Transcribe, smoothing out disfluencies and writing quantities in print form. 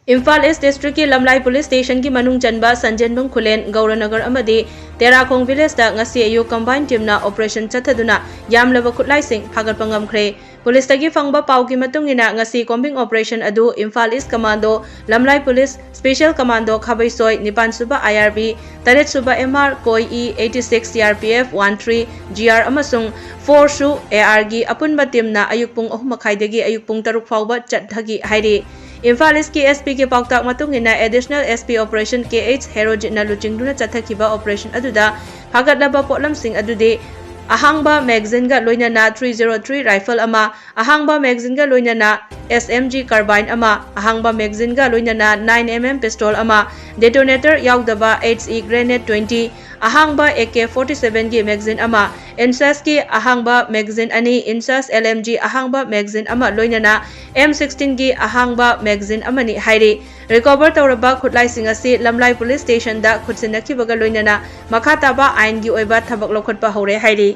Imphal East District ki Lamlai Police Station ki manung chanba Sanjenbang Khulen Gauranagar amadi Terakhong Village da ngasi ayu combined team na operation chathaduna Yamlaba Khutlai sing Fagatkhre Police tagi fangba pau ki matungina ngasi combing operation adu Imphal East Commando Lamlai Police Special Commando Khabaisoi Nipan Suba IRB Taret Suba MR Koi E 86 CRPF 13 GR amasung 4 Su AR gi apunba team na ayukpung 3:30 dagi ayukpung 3 fauba chathagi hairi Imphal East ki SP ki pauktak matungina additional SP operation KH Herojit na luchingduna Chathakhre operation aduda Fagatkhre potlam sing adude ahangba magazine ga loinana 303 rifle ama ahangba magazine ga loinana SMG carbine ama ahangba magazine ga loinana 9mm pistol ama detonator yaudaba HE grenade 20 ahangba AK47 gi magazine ama insas ki ahangba magazine ani insas LMG ahangba magazine ama loinana M16 gi ahangba magazine amani hairi recover tawraba Khutlai singasi Lamlai Police Station da khutsinakhibaga loinana makhataba ain gi oiba thabak lokhotpa hore hairi